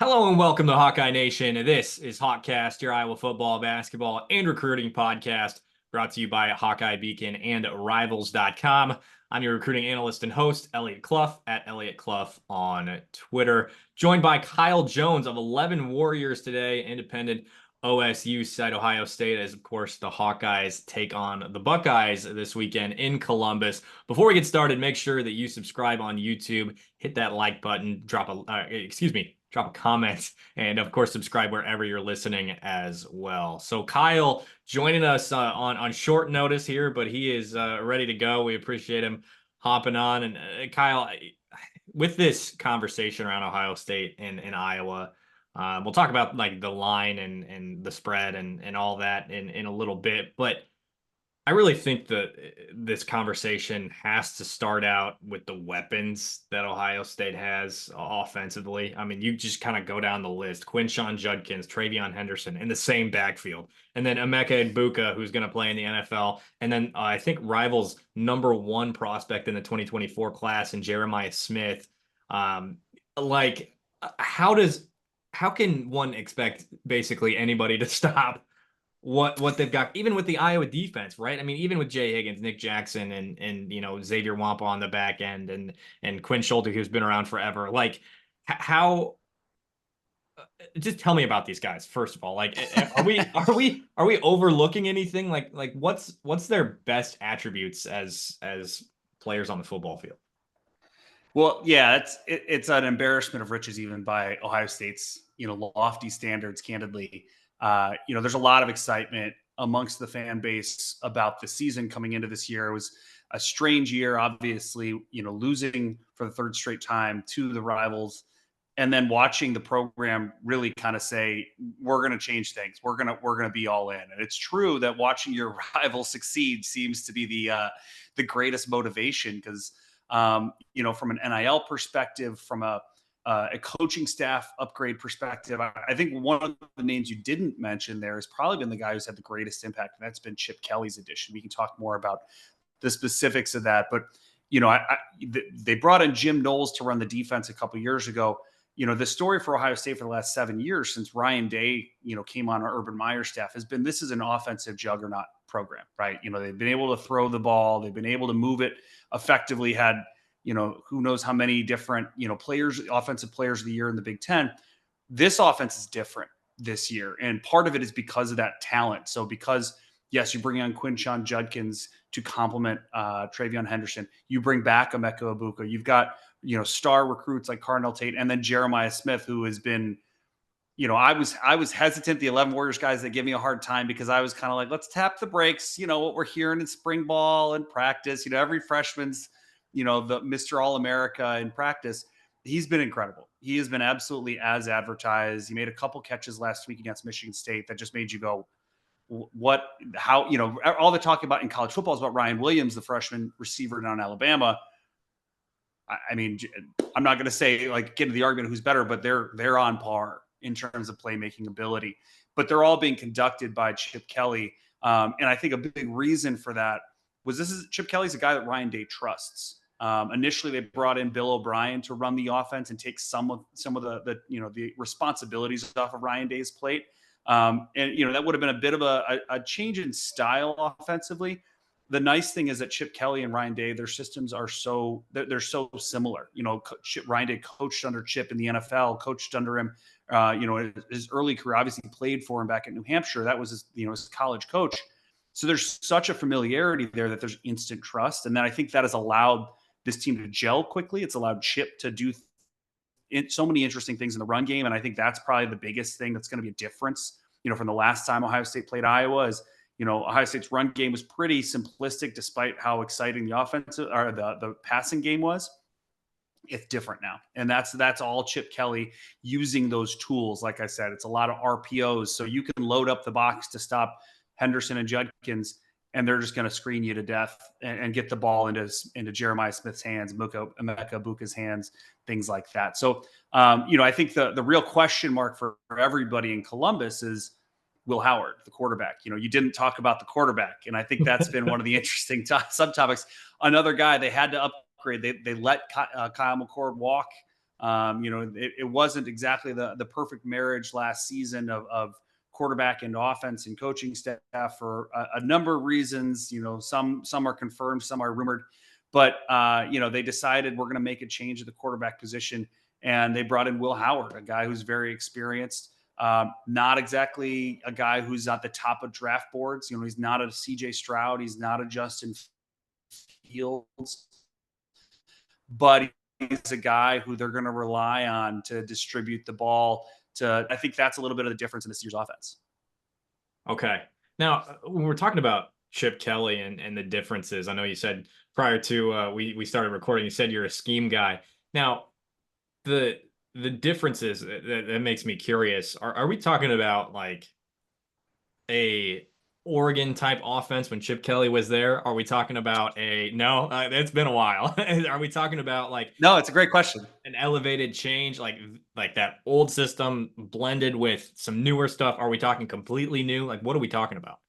Hello and welcome to Hawkeye Nation. This is HawkCast, your Iowa football, basketball, and recruiting podcast brought to you by Hawkeye Beacon and Rivals.com. I'm your recruiting analyst and host, Eliot Clough, at Eliot Clough on Twitter. Joined by Kyle Jones of 11 Warriors today, independent OSU side, Ohio State, as of course the Hawkeyes take on the Buckeyes this weekend in Columbus. Before we get started, make sure that you subscribe on YouTube, hit that like button, drop a comment, and of course subscribe wherever you're listening as well. So Kyle joining us on short notice here, but he is ready to go. We appreciate him hopping on. And Kyle, with this conversation around Ohio State and Iowa, we'll talk about like the line and the spread and all that in a little bit, but I really think that this conversation has to start out with the weapons that Ohio State has offensively. I mean, you just kind of go down the list. Quinshon Judkins, TreVeyon Henderson in the same backfield. And then Emeka Egbuka, who's going to play in the NFL. And then I think Rivals' #1 prospect in the 2024 class and Jeremiah Smith. Like, how can one expect basically anybody to stop what they've got, even with the Iowa defense, right? I mean, even with Jay Higgins, Nick Jackson, and Xavier Wampa on the back end, and Quinn Schulte, who's been around forever. Like, how? Just tell me about these guys first of all. Like, are we overlooking anything? Like what's their best attributes as players on the football field? Well, yeah, it's an embarrassment of riches, even by Ohio State's lofty standards. Candidly, there's a lot of excitement amongst the fan base about the season coming into this year. It was a strange year, obviously, losing for the third straight time to the Rivals, and then watching the program really kind of say, "We're going to change things. We're gonna be all in." And it's true that watching your rival succeed seems to be the greatest motivation because. From an NIL perspective, from a coaching staff upgrade perspective, I think one of the names you didn't mention there has probably been the guy who's had the greatest impact, and that's been Chip Kelly's addition. We can talk more about the specifics of that, but they brought in Jim Knowles to run the defense a couple years ago. The story for Ohio State for the last 7 years since Ryan Day, came on our Urban Meyer staff has been this is an offensive juggernaut program, right? They've been able to throw the ball, they've been able to move it effectively, had who knows how many different offensive players of the year in the Big Ten. This offense is different this year, and part of it is because of that talent. So because yes, you bring on Quinshon Judkins to complement TreVeyon Henderson, you bring back Emeka Egbuka, you've got star recruits like Cardinal Tate, and then Jeremiah Smith, who has been I was hesitant. The 11 Warriors guys, they give me a hard time because I was kind of like, let's tap the brakes. What we're hearing in spring ball and practice, every freshman's, the Mr. All-America in practice. He's been incredible. He has been absolutely as advertised. He made a couple catches last week against Michigan State that just made you go, how, all the talking about in college football is about Ryan Williams, the freshman receiver down in Alabama. I mean, I'm not going to say get into the argument who's better, but they're on par in terms of playmaking ability, but they're all being conducted by Chip Kelly. And I think a big reason for that was Chip Kelly's a guy that Ryan Day trusts. Initially, they brought in Bill O'Brien to run the offense and take some of the responsibilities off of Ryan Day's plate. And that would have been a bit of a change in style offensively. The nice thing is that Chip Kelly and Ryan Day, their systems are they're so similar. Ryan Day coached under Chip in the NFL, coached under him. His early career, obviously played for him back at New Hampshire. That was his college coach. So there's such a familiarity there that there's instant trust. And then I think that has allowed this team to gel quickly. It's allowed Chip to do so many interesting things in the run game. And I think that's probably the biggest thing that's going to be a difference, from the last time Ohio State played Iowa is, Ohio State's run game was pretty simplistic despite how exciting the offensive or the passing game was. It's different now. And that's all Chip Kelly using those tools. Like I said, it's a lot of RPOs. So you can load up the box to stop Henderson and Judkins, and they're just going to screen you to death and get the ball into Jeremiah Smith's hands, Emeka Egbuka's hands, things like that. So, I think the real question mark for everybody in Columbus is Will Howard, the quarterback. You didn't talk about the quarterback, and I think that's been one of the interesting subtopics. Another guy they had to upgrade. They let Kyle McCord walk It wasn't exactly the perfect marriage last season of quarterback and offense and coaching staff for a number of reasons. Some are confirmed, some are rumored, but they decided we're going to make a change at the quarterback position, and they brought in Will Howard, a guy who's very experienced. Not exactly a guy who's at the top of draft boards. He's not a CJ Stroud. He's not a Justin Fields, but he's a guy who they're going to rely on to distribute the ball. I think that's a little bit of the difference in this year's offense. Okay. Now, when we're talking about Chip Kelly and the differences, I know you said prior to we started recording, you said you're a scheme guy. Now, the differences that makes me curious. Are we talking about like a Oregon type offense when Chip Kelly was there? Are we talking about no? It's been a while. Are we talking about like no? It's a great question. An elevated change, like that old system blended with some newer stuff? Are we talking completely new? Like, what are we talking about?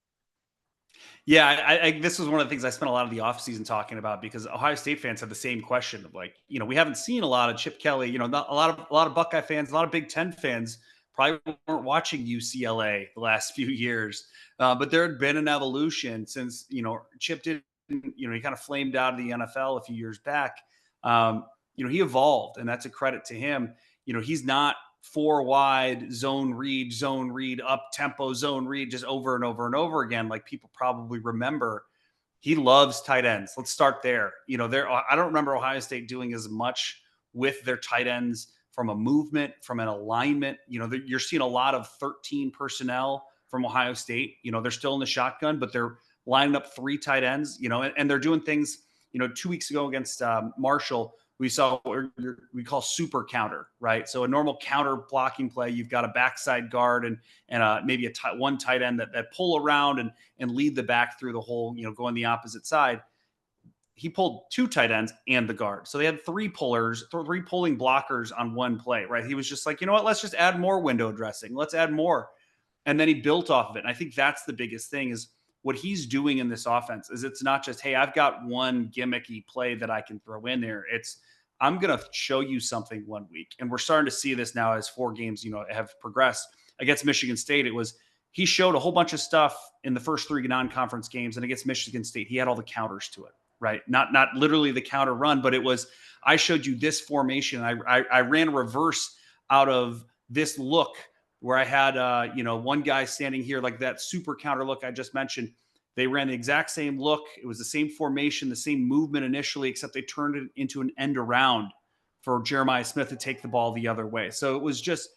Yeah, this was one of the things I spent a lot of the offseason talking about, because Ohio State fans have the same question of like, we haven't seen a lot of Chip Kelly. Not a lot of Buckeye fans, a lot of Big Ten fans probably weren't watching UCLA the last few years, but there had been an evolution since Chip did. He kind of flamed out of the NFL a few years back. He evolved, and that's a credit to him. He's not 4 wide zone read, up tempo zone read, just over and over and over again, like people probably remember. He loves tight ends. Let's start there. I don't remember Ohio State doing as much with their tight ends from a movement, from an alignment. You're seeing a lot of 13 personnel from Ohio State. They're still in the shotgun, but they're lining up 3 tight ends, and they're doing things. 2 weeks ago against Marshall, we saw what we call super counter, right? So a normal counter blocking play, you've got a backside guard and maybe one tight end that pull around and lead the back through the hole, going the opposite side. He pulled 2 tight ends and the guard. So they had 3 pulling blockers on one play, right? He was just like, let's just add more window dressing. Let's add more. And then he built off of it. And I think that's the biggest thing is what he's doing in this offense is it's not just, hey, I've got one gimmicky play that I can throw in there. It's, I'm going to show you something one week. And we're starting to see this now as 4 games, have progressed. Against Michigan State, he showed a whole bunch of stuff in the first 3 non-conference games. And against Michigan State, he had all the counters to it, right? Not literally the counter run, but it was, I showed you this formation. I ran a reverse out of this look where I had, one guy standing here, like that super counter look I just mentioned. They ran the exact same look. It was the same formation, the same movement initially, except they turned it into an end around for Jeremiah Smith to take the ball the other way. So it was just,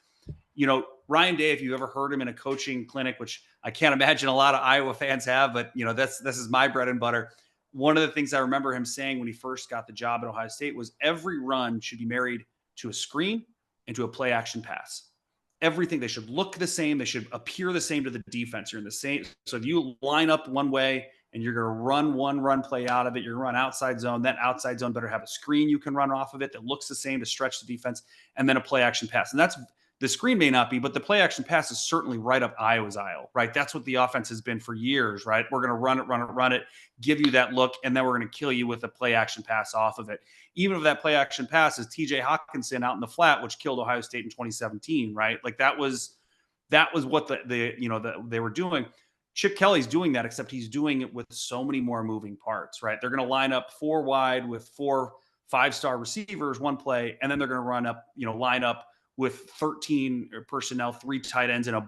Ryan Day, if you've ever heard him in a coaching clinic, which I can't imagine a lot of Iowa fans have, but this is my bread and butter. One of the things I remember him saying when he first got the job at Ohio State was every run should be married to a screen and to a play action pass. Everything, they should look the same. They should appear the same to the defense. You're in the same. So if you line up one way and you're going to run one run play out of it, you're going to run outside zone. That outside zone better have a screen you can run off of it that looks the same to stretch the defense, and then a play action pass. And that's, the screen may not be, but the play action pass is certainly right up Iowa's aisle, right? That's what the offense has been for years, right? We're going to run it, give you that look, and then we're going to kill you with a play action pass off of it. Even if that play action pass is TJ Hawkinson out in the flat, which killed Ohio State in 2017, right? Like that was what they were doing. Chip Kelly's doing that, except he's doing it with so many more moving parts, right? They're going to line up 4 wide with 4 5-star receivers one play, and then they're going to line up with 13 personnel, 3 tight ends in a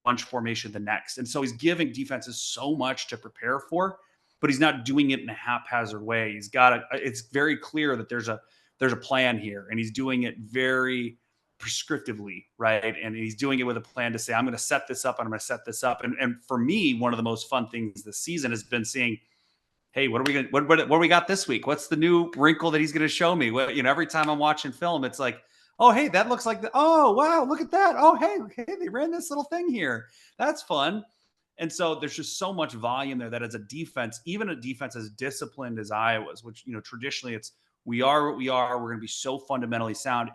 bunch formation the next. And so he's giving defenses so much to prepare for, but he's not doing it in a haphazard way. It's very clear that there's a plan here, and he's doing it very prescriptively, right? And he's doing it with a plan to say, I'm going to set this up and I'm going to set this up. And for me, one of the most fun things this season has been seeing, hey, what do we got this week? What's the new wrinkle that he's going to show me? Every time I'm watching film, it's like, oh, hey, that looks like oh, wow, look at that. Oh, hey, they ran this little thing here. That's fun. And so there's just so much volume there that as a defense, even a defense as disciplined as Iowa's, which, traditionally it's, we are what we are, we're going to be so fundamentally sound.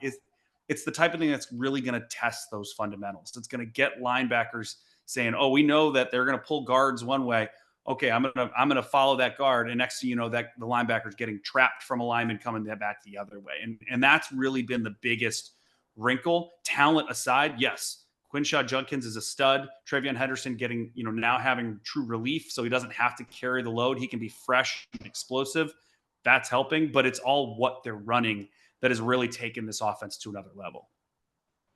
It's the type of thing that's really going to test those fundamentals. It's going to get linebackers saying, oh, we know that they're going to pull guards one way. okay, I'm gonna follow that guard, and next thing you know, that the linebacker's getting trapped from a lineman coming back the other way, and that's really been the biggest wrinkle. Talent aside, yes, Quinshon Judkins is a stud. TreVeyon Henderson getting, now having true relief, so he doesn't have to carry the load. He can be fresh and explosive. That's helping, but it's all what they're running that has really taken this offense to another level.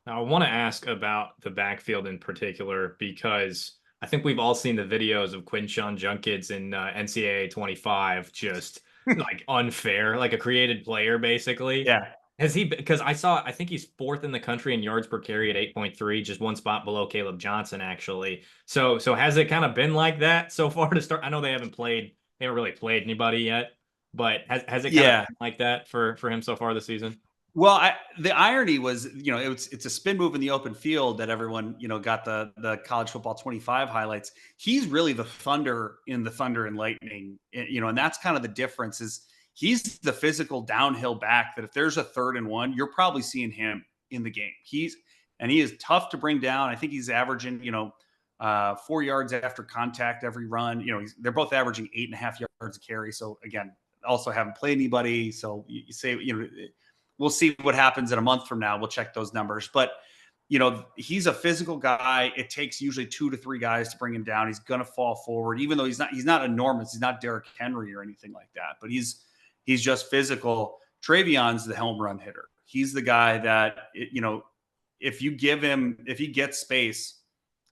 Now, I want to ask about the backfield in particular, because I think we've all seen the videos of Quinshon Judkins in NCAA 25, just like unfair, like a created player, basically. Yeah. Has he, because I think he's fourth in the country in yards per carry at 8.3, just one spot below Caleb Johnson, actually. So has it kind of been like that so far to start? I know they haven't really played anybody yet, but has it kind of Yeah. been like that for him so far this season? Well, the irony was, it's a spin move in the open field that everyone, got the college football 25 highlights. He's really the thunder in the Thunder and Lightning, and that's kind of the difference is he's the physical downhill back that if there's a 3rd and 1, you're probably seeing him in the game. He is tough to bring down. I think he's averaging, 4 yards after contact every run. They're both averaging 8.5 yards a carry. So again, also haven't played anybody. So you say, we'll see what happens in a month from now. We'll check those numbers. But, he's a physical guy. It takes usually 2 to 3 guys to bring him down. He's going to fall forward, even though he's not enormous. He's not Derrick Henry or anything like that. But he's just physical. TreVeyon's the home run hitter. He's the guy that, if he gets space,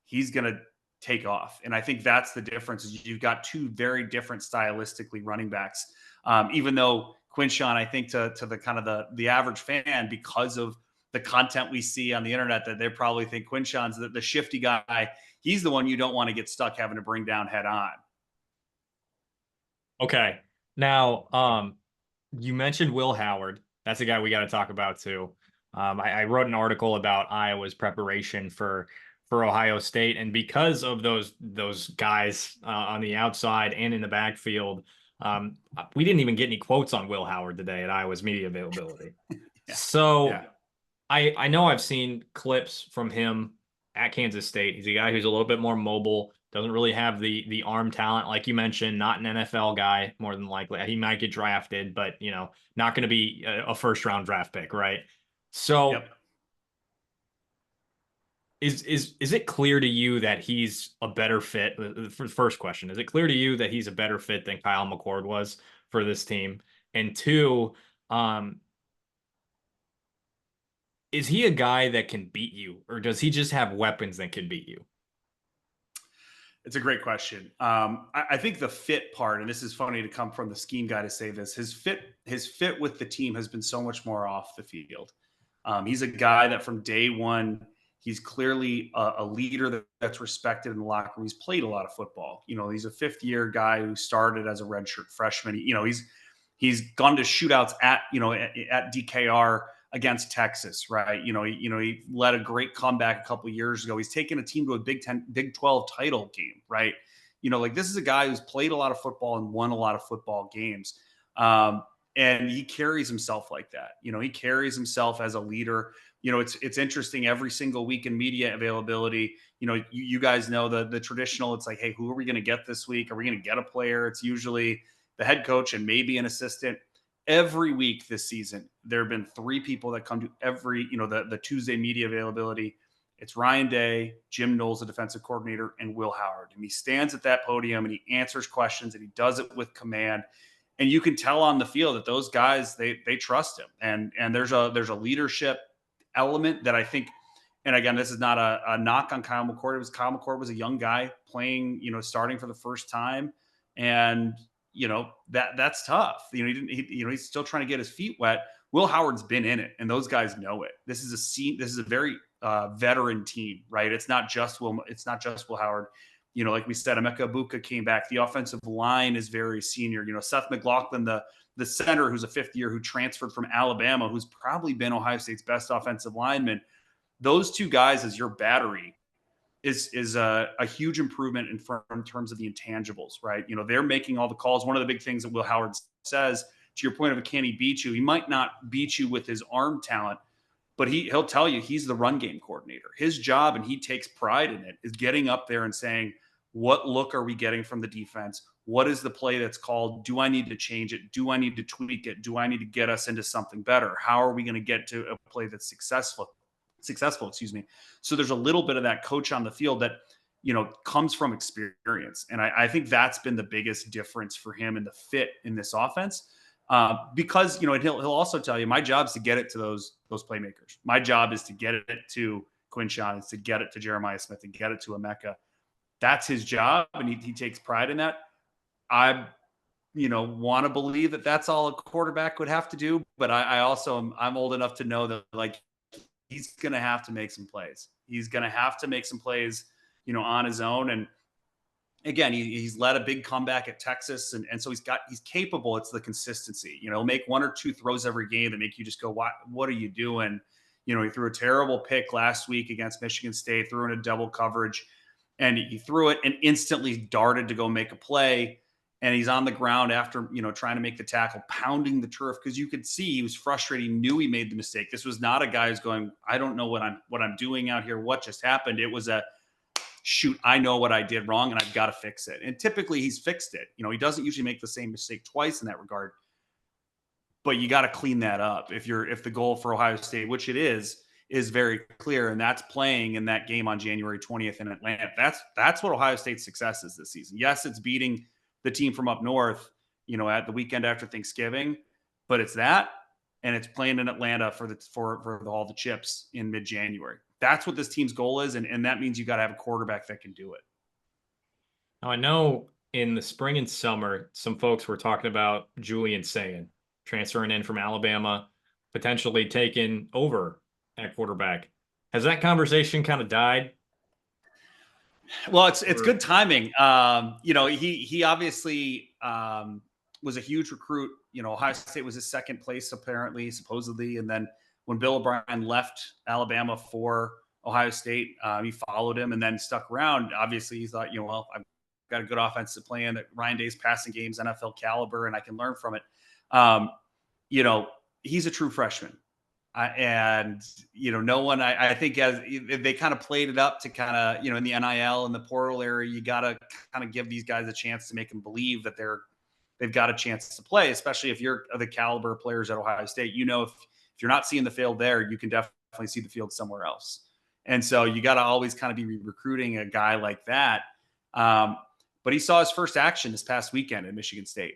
he's going to take off. And I think that's the difference is you've got 2 very different stylistically running backs. Even though Quinshon, I think to the kind of the average fan, because of the content we see on the internet, that they probably think Quinshon's the shifty guy. He's the one you don't want to get stuck having to bring down head on. Okay. Now, you mentioned Will Howard. That's a guy we got to talk about too. I wrote an article about Iowa's preparation for Ohio State, and because of those guys on the outside and in the backfield, we didn't even get any quotes on Will Howard today at Iowa's media availability. Yeah. So Yeah. I know I've seen clips from him at Kansas State. He's a guy who's a little bit more mobile, doesn't really have the arm talent, like you mentioned, not an NFL guy, more than likely. He might get drafted, but not going to be a first round draft pick, right? So Yep. is it clear to you that he's a better fit? For the first question, is it clear to you that he's a better fit than Kyle McCord was for this team? And 2, is he a guy that can beat you, or does he just have weapons that can beat you? It's a great question. I think the fit part, and this is funny to come from the scheme guy to say this, his fit with the team has been so much more off the field. He's a guy that from day one, he's clearly a leader that's respected in the locker room. He's played a lot of football. He's a 5th-year guy who started as a redshirt freshman. He's gone to shootouts at DKR against Texas, right? He led a great comeback a couple of years ago. He's taken a team to a Big 12 title game, right? This is a guy who's played a lot of football and won a lot of football games. And he carries himself like that. He carries himself as a leader. It's interesting every single week in media availability. You guys know the traditional, it's like, hey, who are we going to get this week? Are we going to get a player? It's usually the head coach and maybe an assistant. Every week this season, there have been 3 people that come to every, the Tuesday media availability. It's Ryan Day, Jim Knowles, the defensive coordinator, and Will Howard. And he stands at that podium and he answers questions and he does it with command. And you can tell on the field that those guys, they trust him. And there's a leadership element that I think, and again, this is not a knock on Kyle McCord. Kyle McCord was a young guy playing, starting for the first time. And that's tough. He's still trying to get his feet wet. Will Howard's been in it, and those guys know it. This is a very veteran team, right? It's not just Will Howard. Like we said, Emeka Egbuka came back. The offensive line is very senior. Seth McLaughlin, the center, who's a 5th year, who transferred from Alabama, who's probably been Ohio State's best offensive lineman. Those 2 guys as your battery is a huge improvement in terms of the intangibles, right? They're making all the calls. One of the big things that Will Howard says, to your point of can he beat you? He might not beat you with his arm talent, but he'll tell you he's the run game coordinator. His job, and he takes pride in it, is getting up there and saying, What look are we getting from the defense? What is the play that's called? Do I need to change it? Do I need to tweak it? Do I need to get us into something better? How are we going to get to a play that's successful, excuse me. So there's a little bit of that coach on the field that, comes from experience. And I think that's been the biggest difference for him in the fit in this offense. Because, and he'll also tell you, my job is to get it to those playmakers. My job is to get it to Quinshon, is to get it to Jeremiah Smith, and get it to Emeka. That's his job, and he takes pride in that. I, want to believe that that's all a quarterback would have to do. But I also I'm old enough to know that, like, he's going to have to make some plays. He's going to have to make some plays, on his own. And again, he's led a big comeback at Texas. And so he's capable. It's the consistency, he'll make one or two throws every game that make you just go, what are you doing? He threw a terrible pick last week against Michigan State, threw in a double coverage, and he threw it and instantly darted to go make a play. And he's on the ground after, trying to make the tackle, pounding the turf, because you could see he was frustrated. He knew he made the mistake. This was not a guy who's going, I don't know what I'm doing out here. What just happened? It was a shoot. I know what I did wrong and I've got to fix it. And typically he's fixed it. He doesn't usually make the same mistake twice in that regard, but you got to clean that up. If the goal for Ohio State, which it is very clear. And that's playing in that game on January 20th in Atlanta. That's what Ohio State's success is this season. Yes, it's beating the team from up north, at the weekend after Thanksgiving, but it's that, and it's playing in Atlanta for all the chips in mid-January. That's what this team's goal is, and that means you got to have a quarterback that can do it. Now, I know in the spring and summer, some folks were talking about Julian Sayin transferring in from Alabama, potentially taking over at quarterback. Has that conversation kind of died? Well, it's good timing. He obviously was a huge recruit. Ohio State was his second place, supposedly. And then when Bill O'Brien left Alabama for Ohio State, he followed him and then stuck around. Obviously, he thought, I've got a good offense to play in. That Ryan Day's passing game's NFL caliber, and I can learn from it. He's a true freshman. No one, I think, as they kind of played it up to kind of, in the NIL and the portal area, you got to kind of give these guys a chance to make them believe that they've got a chance to play, especially if you're the caliber of players at Ohio State. If you're not seeing the field there, you can definitely see the field somewhere else. And so you got to always kind of be recruiting a guy like that. But he saw his first action this past weekend at Michigan State.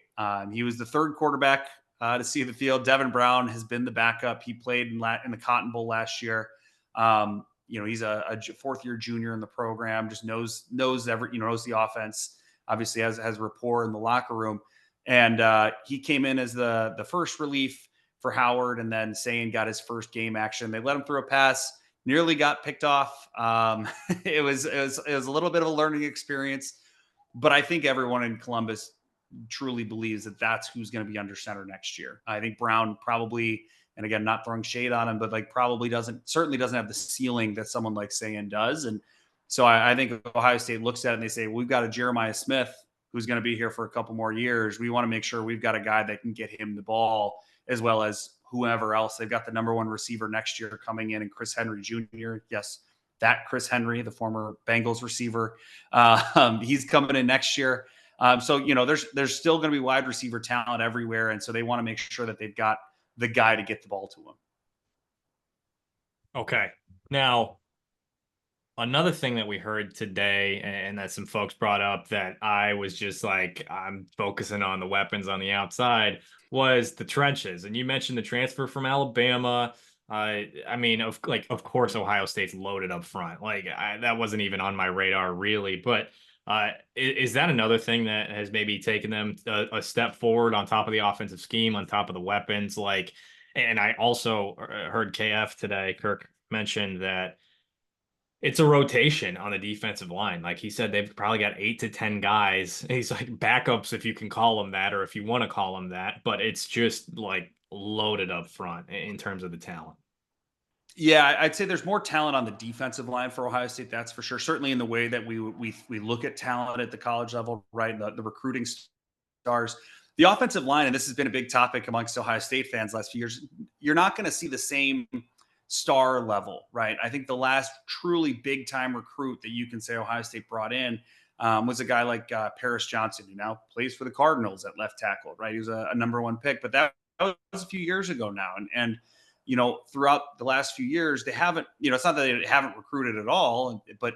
He was the third quarterback to see the field. Devin Brown has been the backup. He played in the Cotton Bowl last year. He's a fourth-year junior in the program. Just knows the offense. Obviously has rapport in the locker room. And he came in as the first relief for Howard, and then Sayin got his first game action. They let him throw a pass, nearly got picked off. It was a little bit of a learning experience, but I think everyone in Columbus truly believes that that's who's going to be under center next year. I think Brown probably, and again, not throwing shade on him, but certainly doesn't have the ceiling that someone like Sayin does. And so I think Ohio State looks at it and they say, we've got a Jeremiah Smith who's going to be here for a couple more years. We want to make sure we've got a guy that can get him the ball, as well as whoever else. They've got the number one receiver next year coming in, and Chris Henry Jr. Yes, that Chris Henry, the former Bengals receiver. He's coming in next year. So there's still going to be wide receiver talent everywhere, and so they want to make sure that they've got the guy to get the ball to him. Okay. Now, another thing that we heard today, and that some folks brought up that I was just like, I'm focusing on the weapons on the outside, was the trenches. And you mentioned the transfer from Alabama. Of course, Ohio State's loaded up front. That wasn't even on my radar, really. But is that another thing that has maybe taken them a step forward on top of the offensive scheme, on top of the weapons? And I also heard KF today, Kirk mentioned that it's a rotation on the defensive line. Like he said, they've probably got 8 to 10 guys. He's like backups, if you can call them that, or if you want to call them that, but it's just like loaded up front in terms of the talent. Yeah, I'd say there's more talent on the defensive line for Ohio State. That's for sure. Certainly in the way that we look at talent at the college level, right? The recruiting stars, the offensive line, and this has been a big topic amongst Ohio State fans last few years. You're not going to see the same star level, right? I think the last truly big time recruit that you can say Ohio State brought in was a guy like Paris Johnson, who now plays for the Cardinals at left tackle, right? He was a number one pick, but that was a few years ago now. And throughout the last few years, they haven't, it's not that they haven't recruited at all, but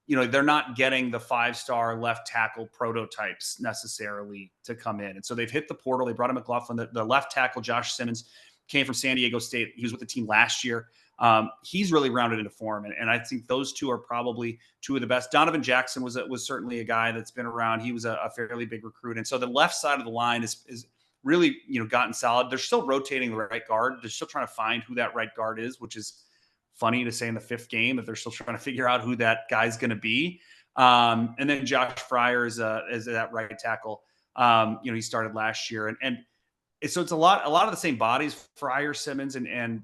they're not getting the 5-star left tackle prototypes necessarily to come in. And so they've hit the portal. They brought in McLaughlin. The left tackle, Josh Simmons, came from San Diego State. He was with the team last year. He's really rounded into form. And I think those two are probably two of the best. Donovan Jackson was certainly a guy that's been around. He was a fairly big recruit. And so the left side of the line is really, gotten solid. They're still rotating the right guard. They're still trying to find who that right guard is, which is funny to say in the 5th game that they're still trying to figure out who that guy's going to be. And then Josh Fryer is that right tackle. He started last year, and so it's a lot of the same bodies. Fryer, Simmons, and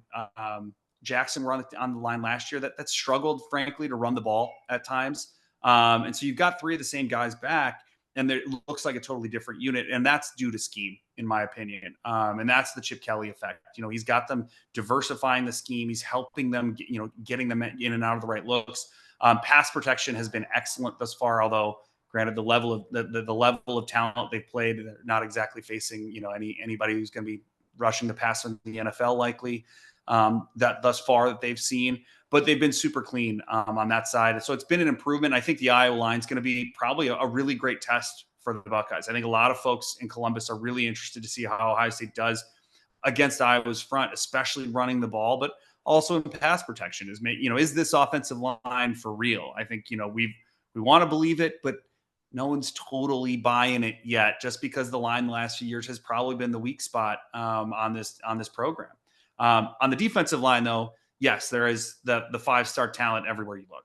Jackson were on the line last year that struggled, frankly, to run the ball at times. And so you've got 3 of the same guys back, and it looks like a totally different unit, and that's due to scheme, in my opinion. And that's the Chip Kelly effect. He's got them diversifying the scheme. He's helping them, getting them in and out of the right looks. Pass protection has been excellent thus far, although granted the level of the level of talent they've played, they're not exactly facing, anybody who's going to be rushing the pass in the NFL likely that thus far that they've seen. But they've been super clean on that side. So it's been an improvement. I think the Iowa line is going to be probably a really great test for the Buckeyes. I think a lot of folks in Columbus are really interested to see how Ohio State does against Iowa's front, especially running the ball, but also in pass protection. Is this offensive line for real? I think, we want to believe it, but no one's totally buying it yet, just because the line the last few years has probably been the weak spot on this program. On the defensive line, though, yes, there is the 5-star talent everywhere you look.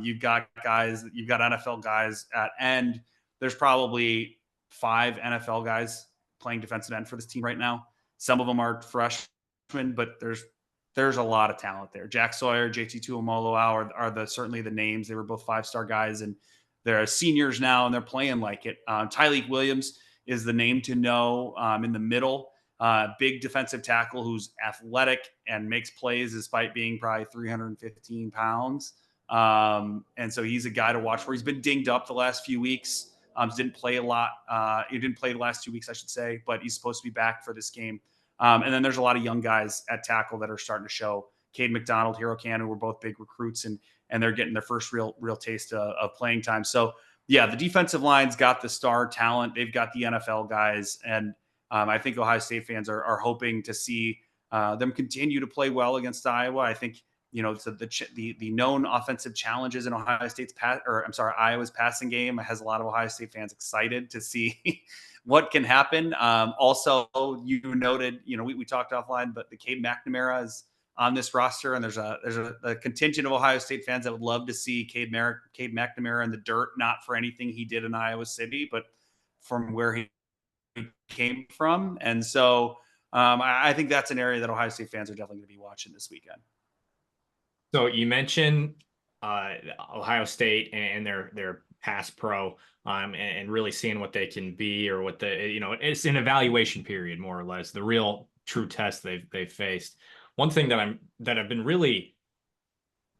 You've got NFL guys at end. There's probably 5 NFL guys playing defensive end for this team right now. Some of them are freshmen, but there's a lot of talent there. Jack Sawyer, JT Tuimoloau are certainly the names. They were both 5-star guys, and they're seniors now, and they're playing like it. Tyleik Williams is the name to know in the middle. Big defensive tackle who's athletic and makes plays despite being probably 315 pounds. And so he's a guy to watch for. He's been dinged up the last few weeks. Didn't play a lot. He didn't play the last 2 weeks, I should say, but he's supposed to be back for this game. And then there's a lot of young guys at tackle that are starting to show. Cade McDonald, Hero Kanu were both big recruits, and they're getting their first real taste of playing time. So, yeah, the defensive line's got the star talent. They've got the NFL guys, and I think Ohio State fans are hoping to see them continue to play well against Iowa. I think, so the known offensive challenges in Iowa's passing game has a lot of Ohio State fans excited to see what can happen. Also, you noted, we talked offline, but the Cade McNamara is on this roster, and there's a contingent of Ohio State fans that would love to see Cade McNamara in the dirt, not for anything he did in Iowa City, but from where he came from. And so I think that's an area that Ohio State fans are definitely going to be watching this weekend. So you mentioned Ohio State and their pass pro and really seeing what they can be, or what it's an evaluation period, more or less, the real true test they've faced. One thing that I've been really,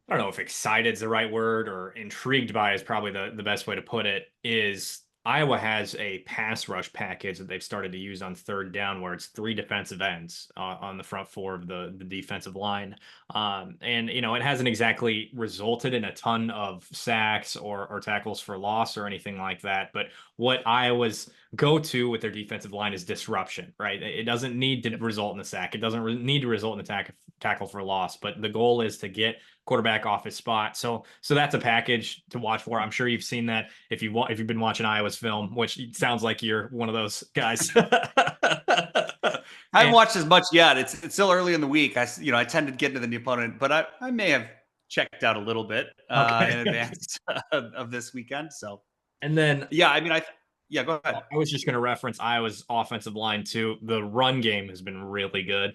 I don't know if excited is the right word, or intrigued by is probably the best way to put it, is Iowa has a pass rush package that they've started to use on 3rd down, where it's 3 defensive ends on the front 4 of the defensive line. And, it hasn't exactly resulted in a ton of sacks or tackles for loss or anything like that. But what Iowa's go-to with their defensive line is disruption, right? It doesn't need to result in a sack. It doesn't need to result in a tackle for loss. But the goal is to get quarterback off his spot. So that's a package to watch for. I'm sure you've seen that if you've been watching Iowa's film, which sounds like you're one of those guys. I haven't watched as much yet. It's still early in the week. I tend to get into the new opponent, but I may have checked out a little bit in advance of this weekend. So, and then yeah, go ahead. I was just going to reference Iowa's offensive line too. The run game has been really good.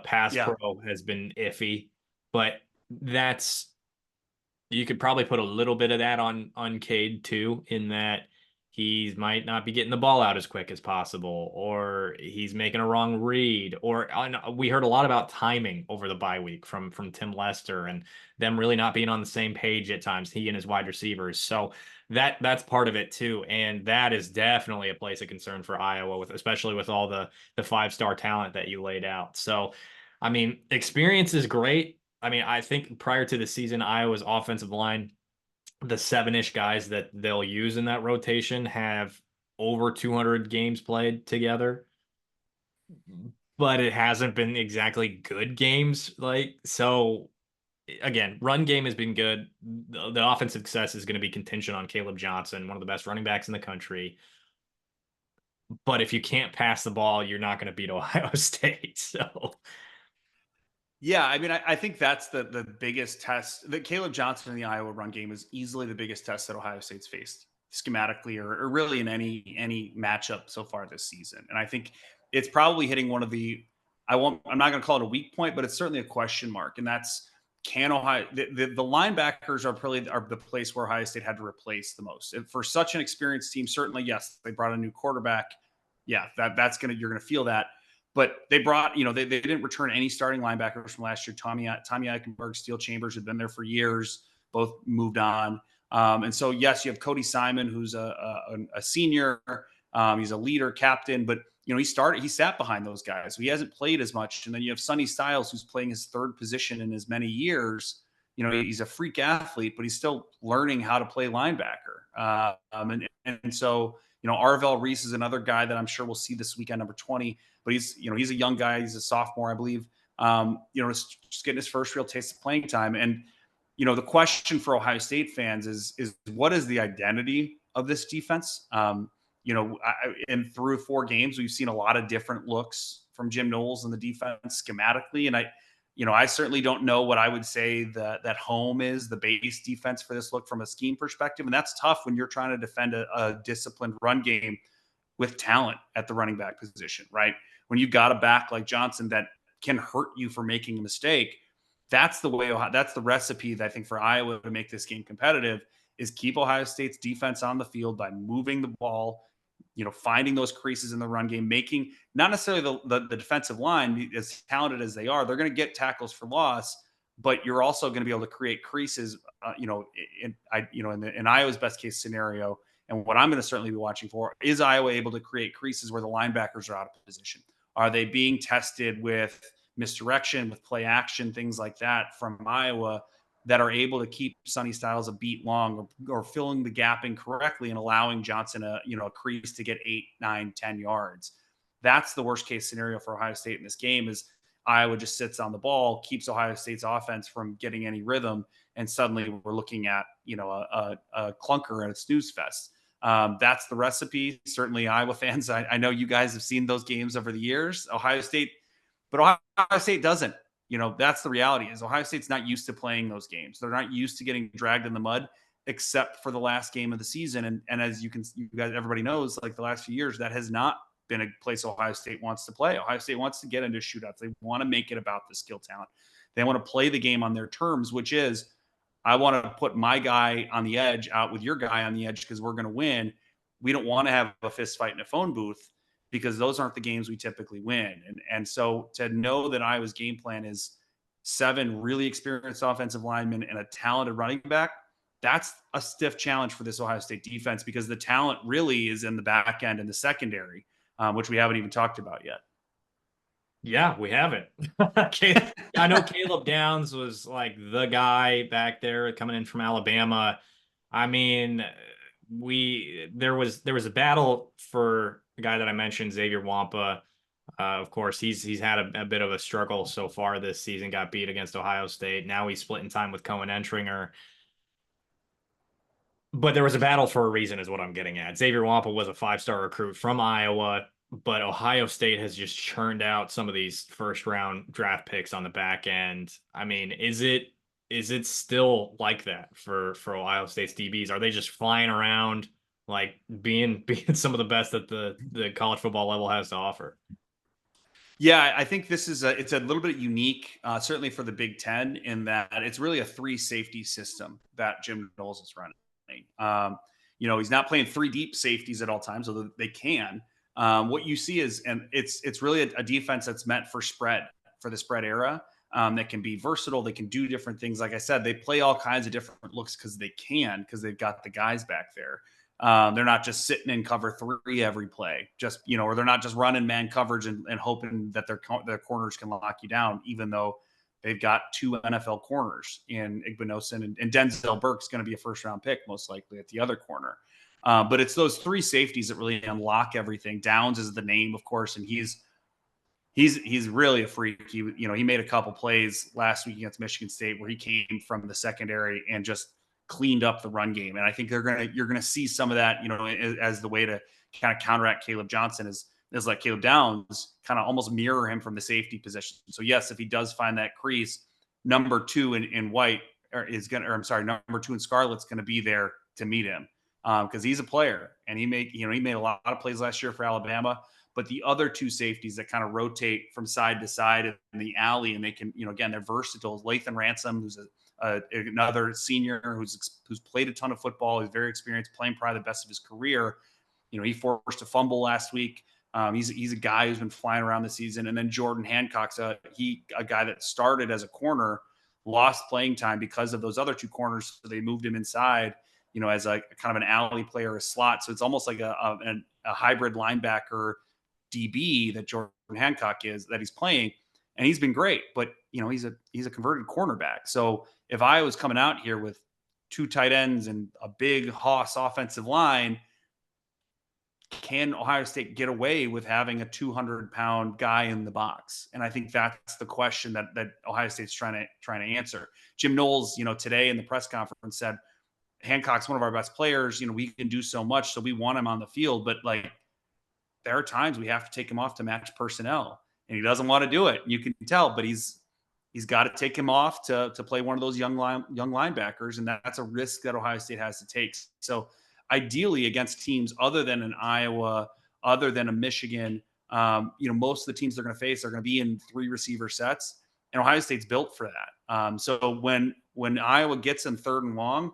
Pass pro has been iffy, but you could probably put a little bit of that on Cade too, in that he might not be getting the ball out as quick as possible, or he's making a wrong read, or we heard a lot about timing over the bye week from Tim Lester and them really not being on the same page at times, he and his wide receivers. So that's part of it too, and that is definitely a place of concern for Iowa, with especially with all the 5-star talent that you laid out. So, I mean, experience is great. I mean, I think prior to the season, Iowa's offensive line, the 7-ish guys that they'll use in that rotation, have over 200 games played together, but it hasn't been exactly good games. Like, so again, run game has been good. The offensive success is going to be contingent on Caleb Johnson, one of the best running backs in the country. But if you can't pass the ball, you're not going to beat Ohio State. So Yeah, I mean, I think that's the biggest test. That Caleb Johnson in the Iowa run game is easily the biggest test that Ohio State's faced schematically, or really in any matchup so far this season. And I think it's probably hitting one of the I'm not going to call it a weak point, but it's certainly a question mark. And that's, can Ohio the linebackers are the place where Ohio State had to replace the most. And for such an experienced team, certainly yes, they brought a new quarterback. Yeah, you're gonna feel that. But they brought, they didn't return any starting linebackers from last year. Tommy Eichenberg, Steel Chambers had been there for years. Both moved on. And so, yes, you have Cody Simon, who's a senior. He's a leader, captain, but he sat behind those guys. So he hasn't played as much. And then you have Sonny Styles, who's playing his third position in as many years. He's a freak athlete, but he's still learning how to play linebacker. And so, Arvell Reese is another guy that I'm sure we'll see this weekend, number 20. But he's a young guy. He's a sophomore, I believe. Just getting his first real taste of playing time. And the question for Ohio State fans is what is the identity of this defense? And through 4 games, we've seen a lot of different looks from Jim Knowles and the defense schematically. And I certainly don't know what I would say that home is the base defense for this look from a scheme perspective. And that's tough when you're trying to defend a disciplined run game with talent at the running back position, right? When you've got a back like Johnson that can hurt you for making a mistake, that's the recipe that I think for Iowa to make this game competitive, is keep Ohio State's defense on the field by moving the ball, finding those creases in the run game, making not necessarily the defensive line, as talented as they are, they're going to get tackles for loss, but you're also going to be able to create creases, in Iowa's best case scenario. And what I'm going to certainly be watching for is Iowa able to create creases where the linebackers are out of position. Are they being tested with misdirection, with play action, things like that from Iowa, that are able to keep Sonny Styles a beat long, or filling the gap incorrectly and allowing Johnson a crease to get 8, 9, 10 yards. That's the worst case scenario for Ohio State in this game, is Iowa just sits on the ball, keeps Ohio State's offense from getting any rhythm, and suddenly we're looking at a clunker and a snooze fest. That's the recipe. Certainly, Iowa fans, I know you guys have seen those games over the years. Ohio State doesn't. That's the reality, is Ohio State's not used to playing those games. They're not used to getting dragged in the mud, except for the last game of the season. And as everybody knows, like the last few years, that has not been a place Ohio State wants to play. Ohio State wants to get into shootouts. They want to make it about the skill talent. They want to play the game on their terms, which is, I want to put my guy on the edge out with your guy on the edge because we're going to win. We don't want to have a fist fight in a phone booth, because those aren't the games we typically win. And so to know that Iowa's game plan is 7 really experienced offensive linemen and a talented running back, that's a stiff challenge for this Ohio State defense, because the talent really is in the back end and the secondary, which we haven't even talked about yet. yeah, we haven't. I know Caleb Downs was like the guy back there coming in from Alabama. I mean, there was a battle for the guy that I mentioned, Xavier Wampa. Of course, he's had a bit of a struggle so far this season. Got beat against Ohio State. Now he's splitting time with Cohen Entringer. But there was a battle for a reason, is what I'm getting at. Xavier Wampa was a 5-star recruit from Iowa, but Ohio State has just churned out some of these first-round draft picks on the back end. I mean, is it still like that for Ohio State's DBs? Are they just flying around, like being some of the best that the college football level has to offer? Yeah, I think this is it's a little bit unique, certainly for the Big Ten, in that it's really a 3 safety system that Jim Knowles is running. He's not playing three deep safeties at all times, although they can. What you see is, and it's really a defense that's meant for the spread era, that can be versatile. They can do different things. Like I said, they play all kinds of different looks because they've got the guys back there. They're not just sitting in cover three every play, or they're not just running man coverage and hoping that their corners can lock you down, even though they've got two NFL corners in Igbinosun and Denzel Burke's going to be a first round pick, most likely at the other corner. But it's those three safeties that really unlock everything. Downs is the name, of course, and he's really a freak. He made a couple plays last week against Michigan State where he came from the secondary and just cleaned up the run game. And I think you're gonna see some of that, as the way to kind of counteract Caleb Johnson is like Caleb Downs kind of almost mirror him from the safety position. So yes, if he does find that crease, number two in white number two in Scarlet's going to be there to meet him, because he's a player and he made a lot of plays last year for Alabama. But the other two safeties that kind of rotate from side to side in the alley, and they can, again, they're versatile. Lathan Ransom, who's another senior who's played a ton of football, who's very experienced, playing probably the best of his career. He forced a fumble last week. He's a guy who's been flying around the season. And then Jordan Hancock's a guy that started as a corner, lost playing time because of those other two corners. So they moved him inside, as a kind of an alley player, a slot. So it's almost like a hybrid linebacker DB that Jordan Hancock is, that he's playing. And he's been great, but he's a converted cornerback. So if I was coming out here with two tight ends and a big Hoss offensive line, can Ohio State get away with having a 200-pound guy in the box? And I think that's the question that Ohio State's trying to answer. Jim Knowles, today in the press conference said, Hancock's one of our best players. We can do so much, so we want him on the field. But there are times we have to take him off to match personnel, and he doesn't want to do it. You can tell, but he's got to take him off to play one of those young linebackers, and that's a risk that Ohio State has to take. So ideally against teams other than an Iowa, other than a Michigan, most of the teams they're going to face are going to be in three receiver sets, and Ohio State's built for that. So when Iowa gets in third and long,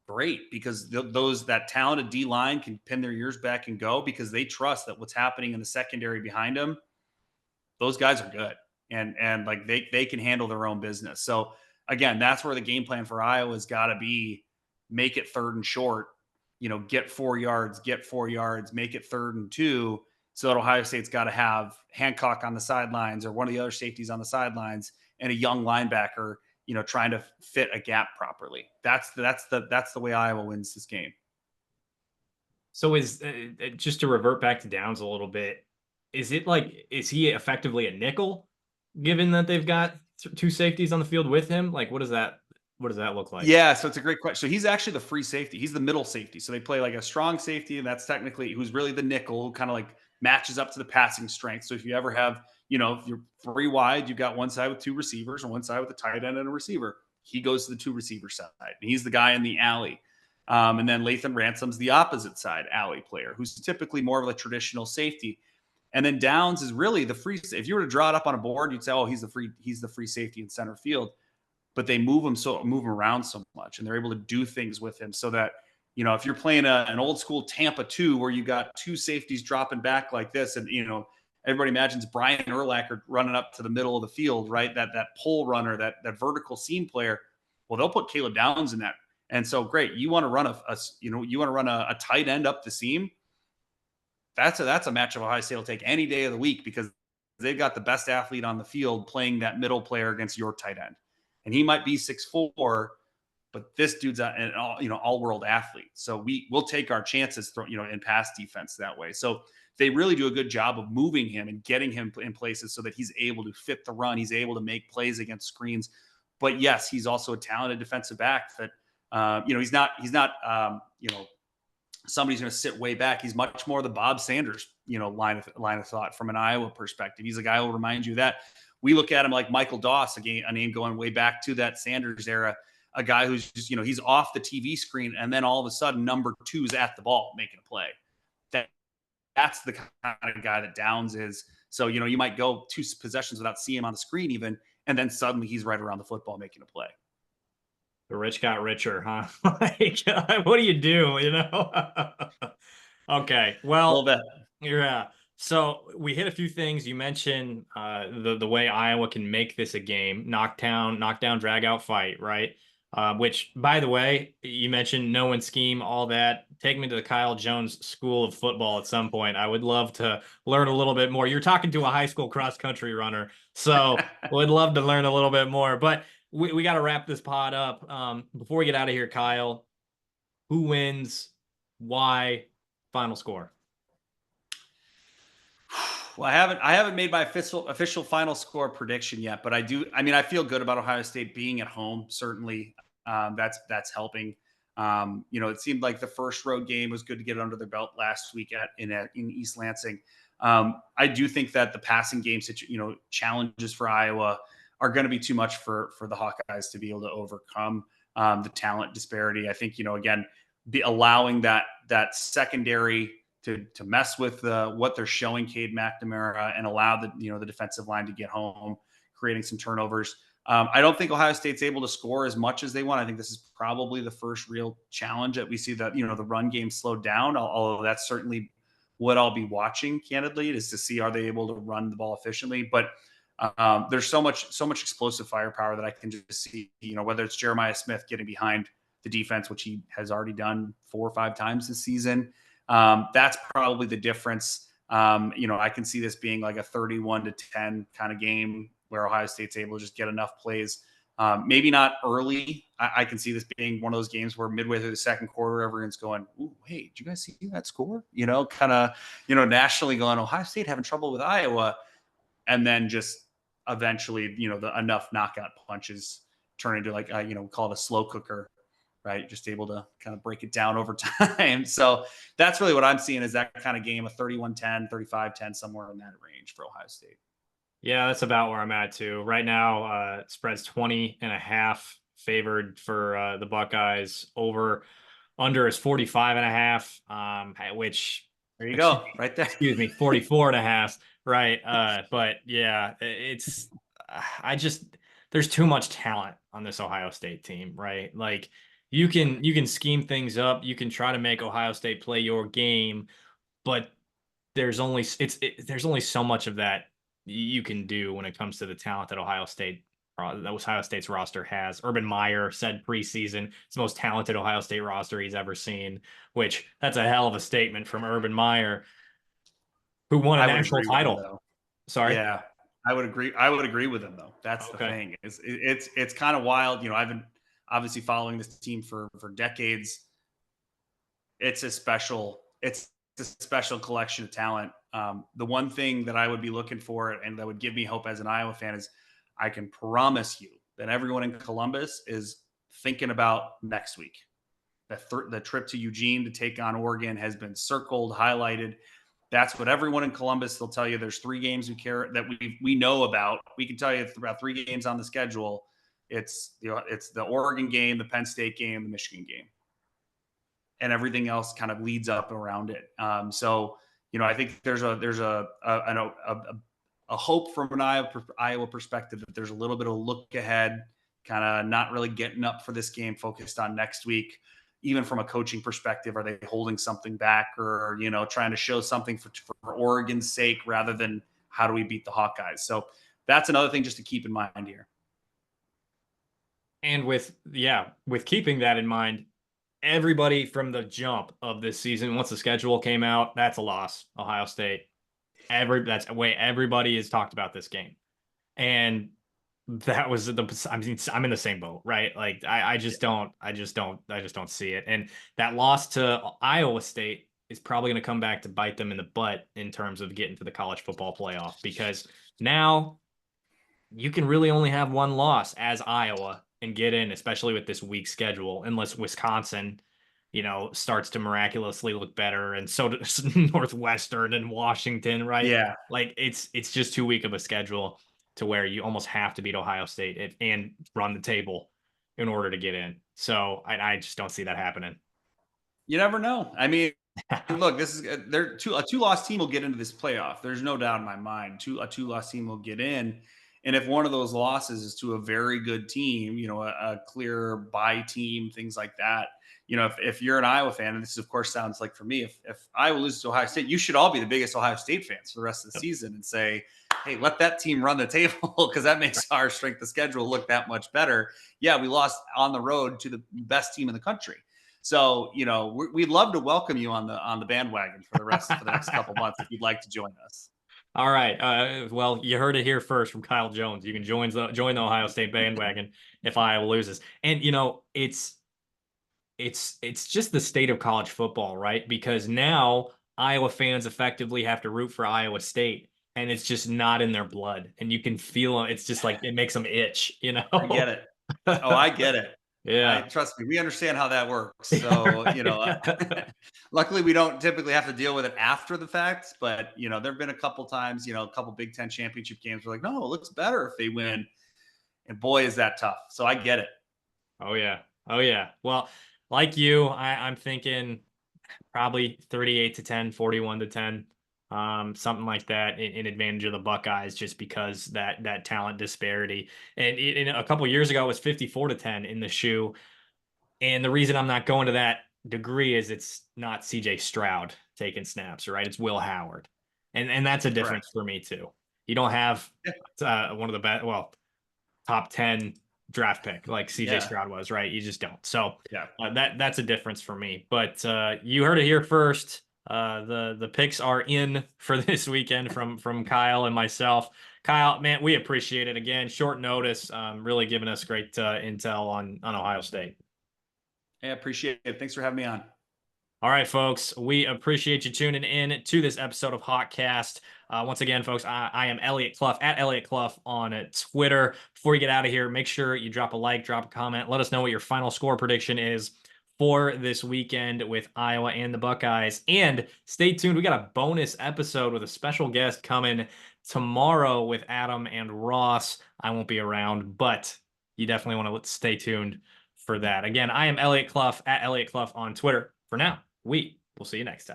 great, because that talented D line can pin their ears back and go, because they trust that what's happening in the secondary behind them, those guys are good, and they can handle their own business. So again, that's where the game plan for Iowa's got to be. Make it third and short, get 4 yards, make it 3rd and 2, so that Ohio State's got to have Hancock on the sidelines or one of the other safeties on the sidelines and a young linebacker, trying to fit a gap properly. That's the way Iowa wins this game. So is just to revert back to Downs a little bit, is he effectively a nickel, given that they've got two safeties on the field with him? What does that look like? Yeah, so it's a great question. So he's actually the free safety. He's the middle safety. So they play like a strong safety, and that's technically who's really the nickel, who kind of matches up to the passing strength. So if you ever have, if you're three wide, you've got one side with two receivers and one side with a tight end and a receiver. He goes to the two receiver side, and he's the guy in the alley. And then Lathan Ransom's the opposite side alley player, who's typically more of a traditional safety. And then Downs is really the free. If you were to draw it up on a board, you'd say, oh, he's the free safety in center field. But they move him around so much, and they're able to do things with him so that, if you're playing an old school Tampa 2 where you got two safeties dropping back like this, and, everybody imagines Brian Urlacher running up to the middle of the field, right? That pull runner, that vertical seam player. Well, they'll put Caleb Downs in that. And so great. You want to run a tight end up the seam. That's a matchup Ohio State will take any day of the week, because they've got the best athlete on the field playing that middle player against your tight end. And he might be 6'4", but this dude's an all-world athlete. So we'll take our chances, in pass defense that way. So they really do a good job of moving him and getting him in places so that he's able to fit the run. He's able to make plays against screens. But yes, he's also a talented defensive back that, he's not somebody's going to sit way back. He's much more the Bob Sanders, line of thought from an Iowa perspective. He's a guy who will remind you that. We look at him like Michael Doss, a name going way back to that Sanders era, a guy who's just, he's off the TV screen, and then all of a sudden number 2's at the ball making a play. That's the kind of guy that Downs is. So, you might go 2 possessions without seeing him on the screen even, and then suddenly he's right around the football making a play. The rich got richer, huh? Like, what do you do, you know? Okay, A little well, bit. yeah. So we hit a few things. You mentioned the way Iowa can make this a game, knockdown, drag out fight, right? Which, by the way, you mentioned no one scheme, all that. Take me to the Kyle Jones School of Football at some point. I would love to learn a little bit more. You're talking to a high school cross country runner, so would love to learn a little bit more. But we got to wrap this pod up. Before we get out of here, Kyle, who wins? Why? Final score. Well, I haven't made my official final score prediction yet, but I do. I mean, I feel good about Ohio State being at home. Certainly, that's helping. It seemed like the first road game was good to get under their belt last week in East Lansing. I do think that the passing game challenges for Iowa are going to be too much for the Hawkeyes to be able to overcome the talent disparity. I think again, allowing that secondary to mess with what they're showing Cade McNamara and allow the defensive line to get home, creating some turnovers. I don't think Ohio State's able to score as much as they want. I think this is probably the first real challenge that we see that the run game slowed down. Although that's certainly what I'll be watching, candidly, is to see are they able to run the ball efficiently. But there's so much explosive firepower that I can just see. Whether it's Jeremiah Smith getting behind the defense, which he has already done 4 or 5 times this season. That's probably the difference. I can see this being like a 31-10 kind of game where Ohio State's able to just get enough plays. Maybe not early. I can see this being one of those games where midway through the second quarter, everyone's going, "Ooh, hey, did you guys see that score?" Kind of, nationally going, Ohio State having trouble with Iowa, and then just eventually, enough knockout punches turn into like, call it a slow cooker, right? Just able to kind of break it down over time. So that's really what I'm seeing is that kind of game, a 31-10, 35-10, somewhere in that range for Ohio State. Yeah, that's about where I'm at too. Right now, spread's 20.5 favored for the Buckeyes. Under is 45.5, which There you go, right there. excuse me, 44.5. Right. But yeah, it's I just there's too much talent on this Ohio State team, right? Like you can scheme things up, you can try to make Ohio State play your game, but there's only so much of that you can do when it comes to the talent that Ohio State's roster has. Urban Meyer said preseason it's the most talented Ohio State roster he's ever seen, which that's a hell of a statement from Urban Meyer, who won a I would national agree with him, title. though. Sorry. Yeah, I would agree. I would agree with him, though. That's the Okay. thing. It's kind of wild. I've been obviously following this team for decades. It's a special collection of talent. The one thing that I would be looking for and that would give me hope as an Iowa fan is I can promise you that everyone in Columbus is thinking about next week. The trip to Eugene to take on Oregon has been circled, highlighted. That's what everyone in Columbus will tell you. There's 3 games we know about. We can tell you about 3 games on the schedule. It's the Oregon game, the Penn State game, the Michigan game, and everything else kind of leads up around it. So I think there's a hope from an Iowa perspective that there's a little bit of look ahead, kind of not really getting up for this game, focused on next week. Even from a coaching perspective, are they holding something back or trying to show something for Oregon's sake rather than how do we beat the Hawkeyes? So that's another thing just to keep in mind here. And with keeping that in mind, everybody from the jump of this season, once the schedule came out, that's a loss. Ohio State. That's the way everybody has talked about this game. And that was I mean, I'm in the same boat, right? Like I just don't see it. And that loss to Iowa State is probably going to come back to bite them in the butt in terms of getting to the college football playoff, because now you can really only have one loss as Iowa and get in, especially with this weak schedule, unless Wisconsin, starts to miraculously look better, and so does Northwestern and Washington, right? Yeah. Like it's just too weak of a schedule to where you almost have to beat Ohio State and run the table in order to get in. So I just don't see that happening. You never know. I mean, look, this is a 2-loss team will get into this playoff. There's no doubt in my mind. A 2-loss team will get in. And if one of those losses is to a very good team, a clear bye team, things like that, if you're an Iowa fan, and this of course sounds like for me, if Iowa loses to Ohio State, you should all be the biggest Ohio State fans for the rest of the season and say, hey, let that team run the table because that makes our strength of schedule look that much better. Yeah, we lost on the road to the best team in the country. So, we'd love to welcome you on the bandwagon for the next couple months if you'd like to join us. All right. Well, you heard it here first from Kyle Jones. You can join the Ohio State bandwagon if Iowa loses. And it's just the state of college football, right? Because now Iowa fans effectively have to root for Iowa State, and it's just not in their blood. And you can feel it. It's just like it makes them itch, I get it. Oh, I get it. Yeah. Trust me, we understand how that works. So, luckily we don't typically have to deal with it after the fact, but there've been a couple times, a couple Big Ten championship games. We're like, no, it looks better if they win. And boy, is that tough. So I get it. Oh yeah. Oh yeah. Well, like you, I'm thinking probably 38-10, 41-10. Something like that in advantage of the Buckeyes, just because that talent disparity. And in a couple years ago, it was 54-10 in the shoe. And the reason I'm not going to that degree is it's not CJ Stroud taking snaps, right? It's Will Howard. And that's a difference for me too. You don't have one of the best, well, top 10 draft pick like CJ Stroud was, right? You just don't. So that's a difference for me. But you heard it here first. The picks are in for this weekend from Kyle and myself. Kyle, man, we appreciate it again. Short notice, really giving us great intel on Ohio State. I appreciate it. Thanks for having me on. All right, folks, we appreciate you tuning in to this episode of HawkCast. Once again, folks, I am Eliot Clough at Eliot Clough on Twitter. Before you get out of here, make sure you drop a like, drop a comment. Let us know what your final score prediction is for this weekend with Iowa and the Buckeyes. And stay tuned. We got a bonus episode with a special guest coming tomorrow with Adam and Ross. I won't be around, but you definitely want to stay tuned for that. Again, I am Eliot Clough at Eliot Clough on Twitter. For now, we will see you next time.